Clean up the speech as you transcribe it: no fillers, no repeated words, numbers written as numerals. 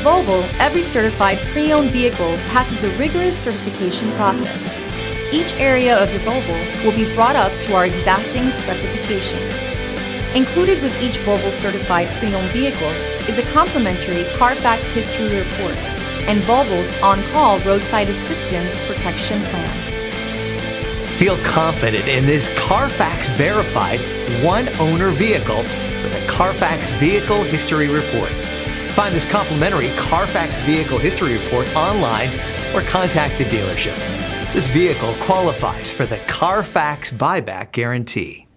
Volvo, every certified pre-owned vehicle passes a rigorous certification process. Each area of your Volvo will be brought up to our exacting specifications. Included with each Volvo certified pre-owned vehicle is a complimentary Carfax history report and Volvo's on-call roadside assistance protection plan. Feel confident in this Carfax verified one-owner vehicle with a Carfax Vehicle History Report. Find this complimentary Carfax Vehicle History Report online or contact the dealership. This vehicle qualifies for the Carfax Buyback Guarantee.